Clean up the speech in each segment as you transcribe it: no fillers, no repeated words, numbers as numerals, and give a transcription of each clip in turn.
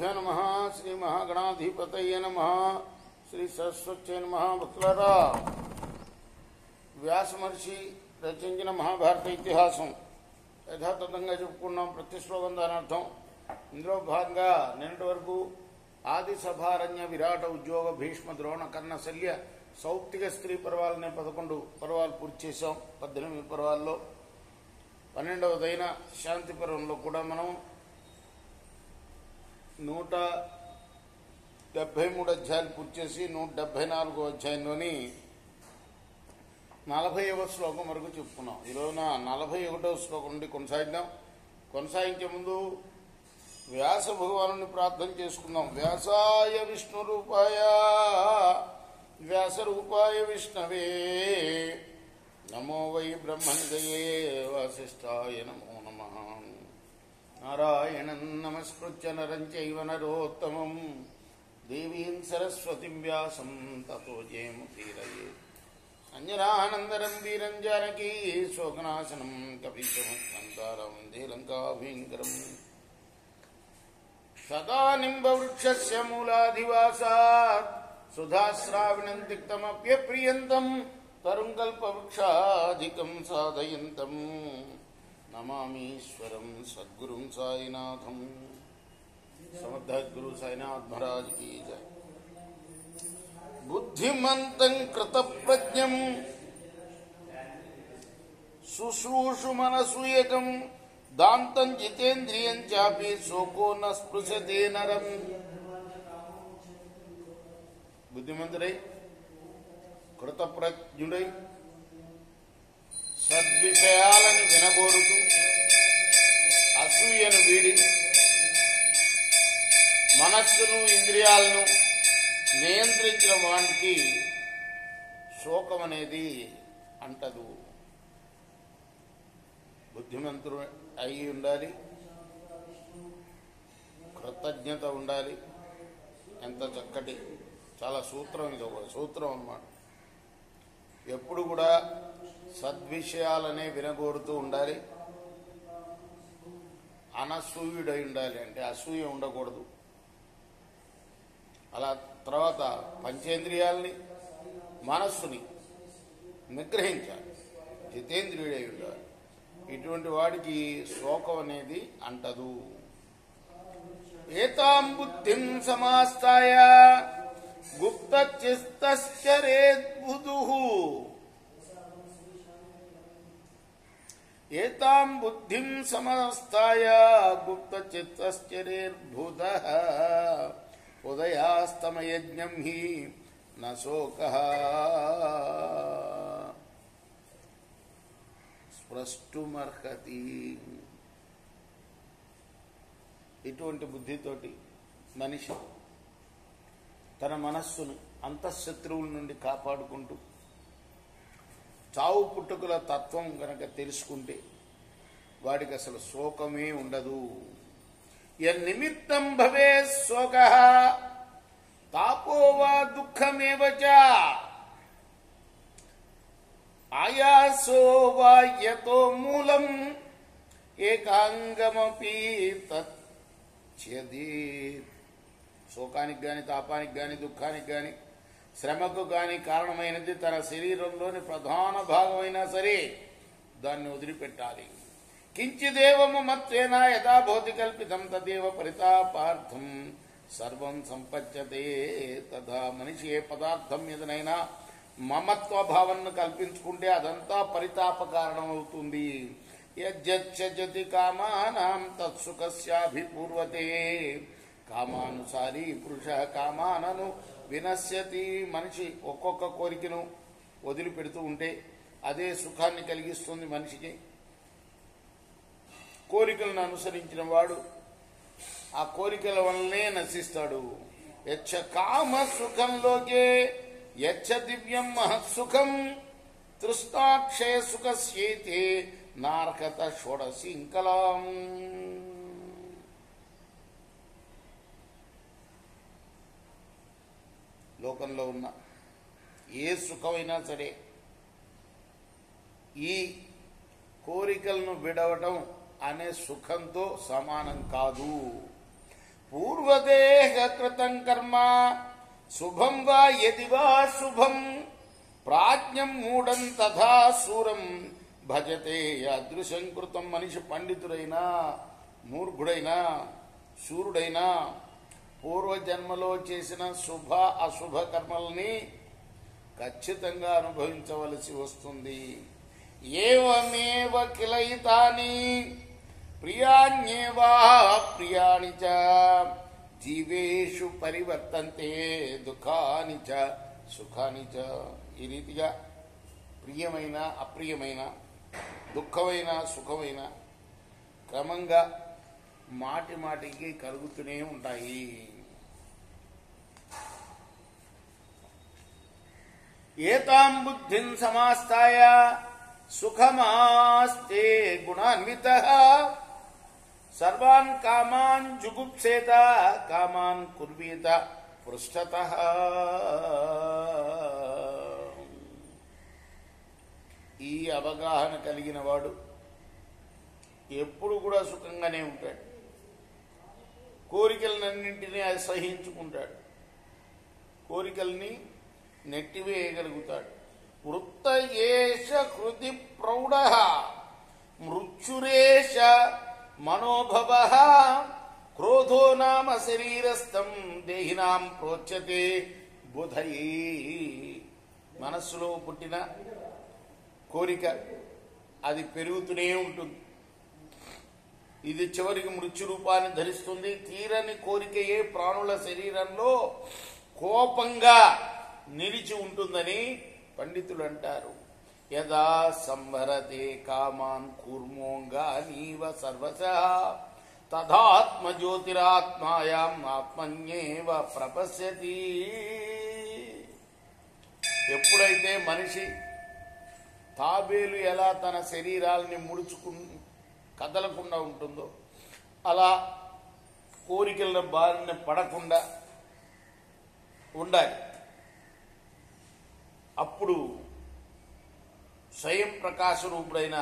శ్రీగురుభ్యో నమః. శ్రీ మహాగణాధిపతయే నమః. శ్రీ సరస్వత్యై నమః. భక్తులారా, వ్యాస మహర్షి రచించిన మహాభారత ఇతిహాసం యథాతథంగా చెప్పుకున్నాం. ప్రతి శ్లోకం దాని అర్థం. ఇందులో భాగంగా నిన్నటి వరకు ఆది సభారణ్య విరాట ఉద్యోగ భీష్మ ద్రోణ కర్ణ శల్య సౌప్తిక స్త్రీ పర్వాలనే 11 పర్వాలు పూర్తి చేశాం. 18 పర్వాల్లో 12వదైన శాంతి పర్వంలో కూడా మనం 173 అధ్యాయాలు పూర్తి చేసి 174వ అధ్యాయంలోని 40వ శ్లోకం వరకు చెప్పుకున్నాం. ఈరోజున 41వ శ్లోకం నుండి కొనసాగిద్దాం. కొనసాగించే ముందు వ్యాస భగవాను ప్రార్థన చేసుకుందాం. వ్యాసాయ విష్ణు రూపాయ వ్యాస రూపాయ విష్ణవే నమో వై బ్రహ్మనిదయే వాసిష్ఠాయ నమో నమః. నారాయణం నమస్కృత్య నరం చైవ నరోత్తమం దేవీం సరస్వతిం వ్యాసం తతో జయముదీరయే. అంజనానందరం వీరం జానకీ శోకనాశనం కపీశమంతారం వందే లంకాభీకరం. సదా నింబవృక్షస్య మూలాధివాసాత్ సుధాశ్రావిణం తిక్తమప్యప్రియంతం తరుంకల్పవృక్షాధికం సాధయంతం నమామీశ్వరం సద్గురుం సాయినాథం. సమర్థ గురు సాయినాథ్ మహారాజ్ కీ జై. బుద్ధిమంతం కృతప్రజ్ఞం శుశ్రూషు మనసూయకం దాంతం జితేంద్రియం చాపి శోకో న స్పృశతే నరం. బుద్ధిమంతుడై కృతప్రజ్ఞుడై సద్విషయాలను వినబోరుతూ అసూయను వీడి మనస్సును ఇంద్రియాలను నియంత్రించిన వానికి శోకం అనేది అంటదు. బుద్ధిమంతుడు అయి ఉండాలి, కృతజ్ఞత ఉండాలి. ఎంత చక్కటి చాలా సూత్రం, ఇది ఒక సూత్రం అన్నమాట. ఎప్పుడు కూడా సద్విషయాలనే వినగోరుతూ ఉండాలి. అనసూయుడై ఉండాలి, అంటే అసూయ ఉండకూడదు. అలా తర్వాత పంచేంద్రియాలని మనస్సుని నిగ్రహించాలి, జితేంద్రియుడై ఉండాలి. ఇటువంటి వాడికి శోకం అనేది అంటదు. ఏతాం బుద్ధిం సమాస్తాయ గుప్త చిత్తశ్చరేద్బుధుః. ఏతాం బుద్ధిం సమాస్తాయ గుప్త చిత్తశ్చరేద్బుధః ఉదయాస్తమయజ్ఞం హి న శోకః స్పృష్టుమర్హతి. ఇటువంటి బుద్ధితోటి మనిషి తన మనస్సును అంతఃశత్రువుల నుండి కాపాడుకుంటూ చావు పుట్టుకల తత్వం గనక తెలుసుకుంటే వాడికి అసలు శోకమే ఉండదు. యన్నిమిత్తం భవే శోకః తాపో వా దుఃఖమేవ చ ఆయాసో వా యతో మూలం ఏకాంగమపి తచ్ఛేదేత్. శోకానికి గాని, తాపానికి గాని, దుఃఖానికి గాని, శ్రమకు గాని కారణమైనది తన శరీరంలోని ప్రధాన భాగమైనా సరే దాన్ని వదిలిపెట్టాలి. కించిదేవ మమత్వేన యథా భవతి కల్పితం తదేవ పరితాపార్థం సర్వం సంపద్యతే తథా. మనిషి ఏ పదార్థం మీదనైనా మమత్వ భావనను కల్పించుకుంటే అదంతా పరితాప కారణం అవుతుంది. యజ్జతి కామానాం తత్సుఖస్యాభిపూర్వతే. కామానుసారి పురుష కామానను వినశ్యతి. మనిషి ఒక్కొక్క కోరికను వదిలిపెడుతూ ఉంటే అదే సుఖాన్ని కలిగిస్తుంది మనిషికి. కోరికలను అనుసరించిన వాడు ఆ కోరికల వల్లనే నశిస్తాడు. యచ్చ కామ సుఖంలోకే యచ్చ దివ్యం మహత్సుఖం తృష్ణాక్షయ సుఖస్యేతే నార్హత షోడశీంకలాం. లోకంలో ఉన్న ఏ సుఖమైనా సరే ఈ కోరికలను విడవటం అనే సుఖంతో సమానం కాదు. పూర్వ పూర్వదేహ కృతం కర్మ శుభం వా యది వా శుభం ప్రాజ్ఞం మూఢం తథా శూరం భజతే అదృశం కృతం. మనిషి పండితుడైనా మూర్ఖుడైనా శూరుడైనా పూర్వజన్మలో చేసిన శుభ అశుభ కర్మల్ని ఖచ్చితంగా అనుభవించవలసి వస్తుంది. ఏవమేవ కిలయితాని ప్రియాణ్యేవా ప్రియాణి చ జీవేషు పరివర్తంతే దుఃఖాని చ సుఖాని చ. ఈ రీతిగా ప్రియమైన అప్రియమైన దుఃఖమైన సుఖమైన క్రమంగా మాటి మాటికి కలుగుతూనే ఉంటాయి. ఏతాం బుద్ధిం సమాస్తాయ సుఖమాస్తే గుణాన్వితః సర్వాన్ కామాన్ జుగుప్సేత కామాన్ కుర్వీత పృష్ఠతః. ఈ అవగాహన కలిగిన వాడు ఎప్పుడు కూడా సుఖంగానే ఉంటాడు. కోరికలన్నింటినీ అసహించుకుంటాడు. కోరికల్ని నెట్టివేయగలుగుతాడు. వృత్తయేష హృది ప్రౌఢ మృత్యురేష మనోభవ క్రోధో నామ శరీరస్థం దేహినాం ప్రోచ్యతే బుధయే. మనస్సులో పుట్టిన కోరిక అది పెరుగుతూనే ఉంటుంది. ఇది చివరికి మృత్యు రూపాన్ని ధరిస్తుంది. తీరని కోరికయే ప్రాణుల శరీరంలో కోపంగా నిలిచి ఉంటుందని పండితులు అంటారు. యదా సంహరతే కామాన్ కూర్మోంగా నీవ సర్వశః తదాత్మజ్యోతిరాత్మాయాం ఆత్మన్యేవ ప్రపశ్యతి. ఎప్పుడైతే మనిషి తాబేలు ఎలా తన శరీరాల్ని కదలకుండా ఉంటుందో అలా కోరికల బారిన పడకుండా ఉండాలి. అప్పుడు స్వయం ప్రకాశ రూపుడైన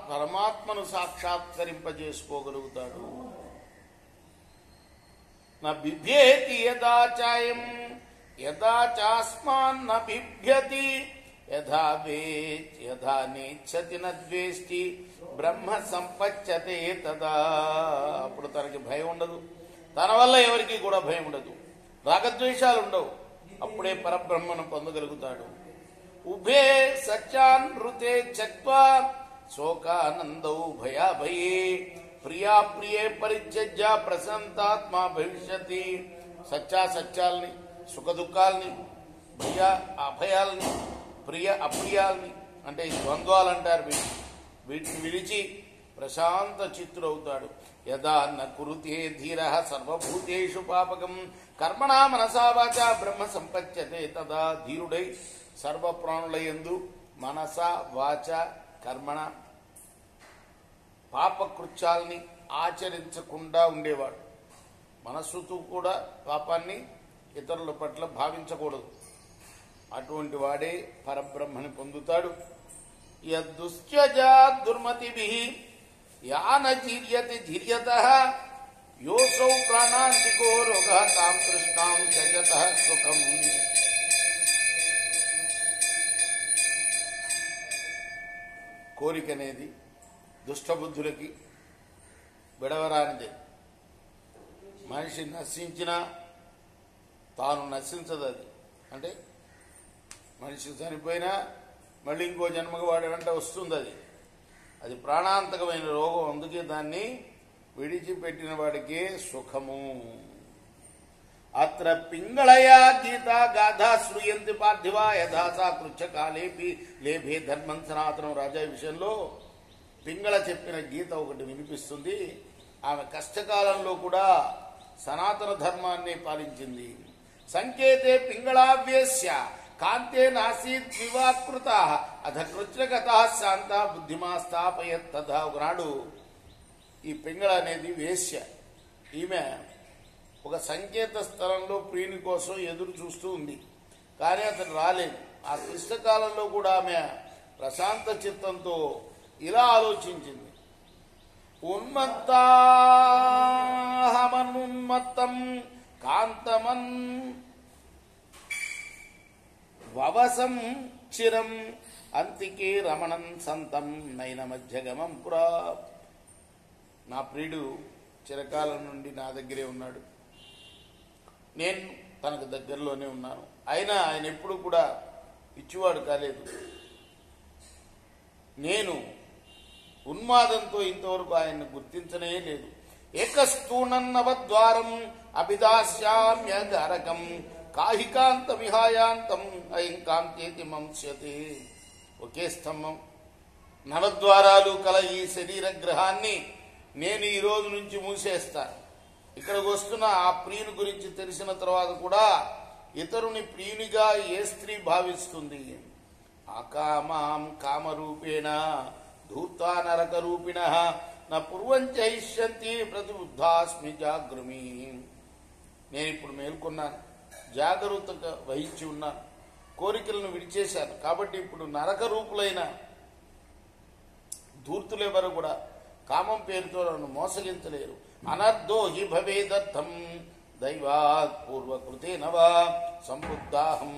పరమాత్మను సాక్షాత్కరింపజేసుకోగలుగుతాడు. న బిభ్యేతి యదా చాయం యదా చాస్మాన్ న బిభ్యతి యథా వేత్ యథా నేచ్చతి న ద్వేష్టి బ్రహ్మ సంపచ్చతే తదా. అప్పుడు తనకి భయం ఉండదు. తన వల్ల ఎవరికి కూడా భయం ఉండదు. రాగద్వేషాలు ఉండవు. అప్పుడే పరబ్రహ్మను పొందగలుగుతాడు. ఉభే సత్యానృతే చక్వా శోకానందౌ భయాభయే ప్రియా ప్రియే పరిత్యజ్య ప్రశాంతాత్మ భవిష్యతి. సత్యాల్ని సుఖ దుఃఖాల్ని భయ అభయాల్ని ప్రియ అప్రియాల్ని అంటే ఈ ద్వంద్వాలు అంటారు. వీటిని విడిచి ప్రశాంత చిత్తుడవుతాడు. యదా న కురుతే ధీర సర్వభూతేషు పాపకం కర్మణా మనసా వాచ బ్రహ్మ సంపత్యతే తదా. ధీరుడై సర్వప్రాణులయందు మనస వాచ కర్మణ పాపకృత్యాల్ని ఆచరించకుండా ఉండేవాడు. మనస్సుతో కూడా పాపాన్ని ఇతరుల పట్ల భావించకూడదు. అటువంటి వాడే పరబ్రహ్మని పొందుతాడు. యద్దుశ్చజా దుర్మతిభిః యాన జీర్యతి ధీర్యతః యోసౌ ప్రాణాంతికో రోగః తాం కృష్ణాం త్యజతః సుఖం. కోరిక అనేది దుష్టబుద్ధులకి విడవరానిదే. మనిషి నశించినా తాను నశించదు. అది అంటే మనిషి చనిపోయినా మళ్ళీ ఇంకో జన్మకు వాడి వెంట వస్తుంది. అది ప్రాణాంతకమైన రోగం. అందుకే దాన్ని విడిచిపెట్టిన వాడికే సుఖము. అత్ర పింగళయా గీతా గాథా శ్రూయంతి పార్థివా యథాసా కృచ్ఛకాలేపి లేభే ధర్మం సనాతనం. రాజా విషయంలో పింగళ చెప్పిన గీత ఒకటి వినిపిస్తుంది. ఆమె కష్టకాలంలో కూడా సనాతన ధర్మాన్ని పాలించింది. సంకేతే పింగళావ్యేస్య కాంతే నాసీత్ వివాకృత అధ కృచ్ఛకత శాంత బుద్ధిమా స్థాపయత్ తథా. ఒకనాడు ఈ పింగళ అనేది వేశ్య. ఈమె ఒక సంకేత స్థలంలో ప్రియుని కోసం ఎదురు చూస్తూ ఉంది. కానీ అతను రాలేదు. ఆ క్లిష్టకాలంలో కూడా ఆమె ప్రశాంత చిత్తంతో ఇలా ఆలోచించింది. ఉన్మత్తాహమనున్మత్తం కాంతమన్ వవసం చిరం అంతికే రమణం సంతం నయన మధ్యగమం పురా. నా ప్రియుడు చిరకాలం నుండి నా దగ్గరే ఉన్నాడు, నేను తనకు దగ్గరలోనే ఉన్నాను. అయినా ఆయన ఎప్పుడు కూడా ఇచ్చివాడు కాలేదు. నేను ఉన్మాదంతో ఇంతవరకు ఆయన్ని గుర్తించనే లేదు. ఏకస్తూణన్నవద్వారం అభిదాస్యామ్యగారకం కాహికాంత విహాయాంతం అయం కాంతేతి మంస్యతే. ఒకే స్తంభం నవద్వారాలు కల ఈ శరీర గ్రహాన్ని నేను ఈ రోజు నుంచి మూసేస్తాను. ఇక్కడికి వస్తున్న ఆ ప్రియుని గురించి తెలిసిన తర్వాత కూడా ఇతరుని ప్రియునిగా ఏ స్త్రీ భావిస్తుంది? అకామాం కామరూపేణ ధూర్తా నరక రూపిణ నా పూర్వంచైష్యంతి ప్రతిబుద్ధాస్మి జాగృమి. నేను ఇప్పుడు మేల్కొన్నాను, జాగరూకత వహించి ఉన్నాను, కోరికలను విడిచేశాను. కాబట్టి ఇప్పుడు నరక రూపులైన ధూర్తులెవరు కూడా కామం పేరుతో నన్ను మోసగించలేరు. అనర్ధో హి భవేదర్థం దైవాత్ పూర్వకృతేన వా సంబుద్ధాహం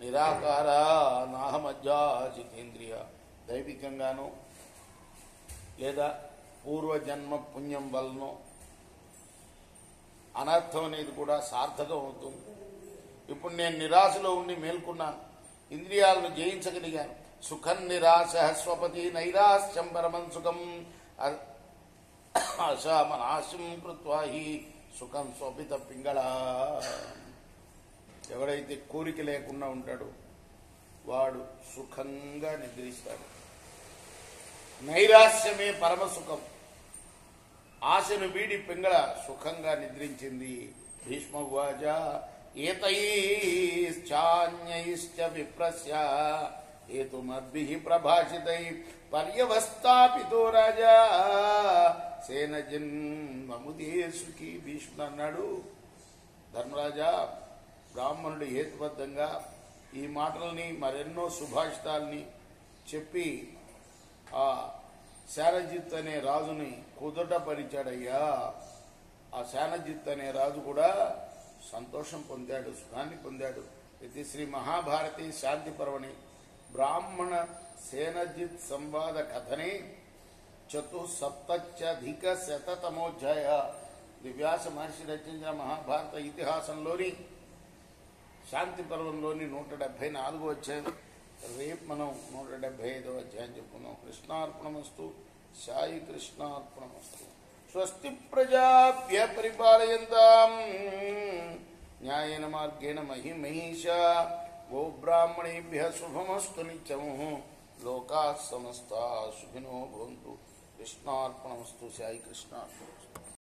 నిరాకార నాహమజ్జాజితేంద్రియ. దైవికంగానో లేదా పూర్వజన్మ పుణ్యం వలనో అనర్థం అనేది కూడా సార్థకం అవుతుంది. ఇప్పుడు నేను నిరాశలో ఉండి మేల్కొన్నాను, ఇంద్రియాలను జయించగలిగాను. సుఖం నిరాశ స్వపతి నైరాశ్యం పరమం సుఖం అశామనాశం కృత్వా హి సుఖం స్వపిత పింగళ. ఎవడైతే కోరిక లేకుండా ఉంటాడో వాడు సుఖంగా నిద్రిస్తాడు. నైరాశ్యమే పరమ సుఖం. ఆశను వీడి పింగళ సుఖంగా నిద్రించింది. భీష్మవాజ ఏతైశ్చాన్యైశ్చ విప్రస్య ఏతుమద్భిః ప్రభాషితై పర్యవస్థాపితో రాజా సేనజిన్మముదే సుఖీ. భీష్ముడు అన్నాడు, ధర్మరాజా, బ్రాహ్మణుడు హేతుబద్ధంగా ఈ మాటల్ని మరెన్నో సుభాషితాల్ని చెప్పి ఆ శానజిత్ అనే రాజుని కుదుటపరిచాడయ్యా. ఆ శానజిత్ అనే రాజు కూడా సంతోషం పొందాడు, సుఖాన్ని పొందాడు. ఇది శ్రీ మహాభారతి శాంతి పర్వణి బ్రాహ్మణ సేనజిత్ సంవాద కథని 47-శతమోధ్యాయ వ్యాస మహర్షి రచించిన మహాభారత ఇతిహాసంలోని శాంతి పర్వంలోని 174వ అధ్యాయం. రేపు మనం 175వ అధ్యాయం చెప్పుకుందాం. కృష్ణార్పణమస్తు. సాయి కృష్ణార్పణమస్తు. స్వస్తి ప్రజాభ్య పరిపాలయంతాం న్యాయేన మార్గేణ మహిమహీషా. గో బ్రాహ్మణేభ్య శుభమస్తు నిత్యం. లోకా సమస్తా సుఖినో భవంతు. కృష్ణార్పణమస్తు. సాయి కృష్ణార్పణమస్తు.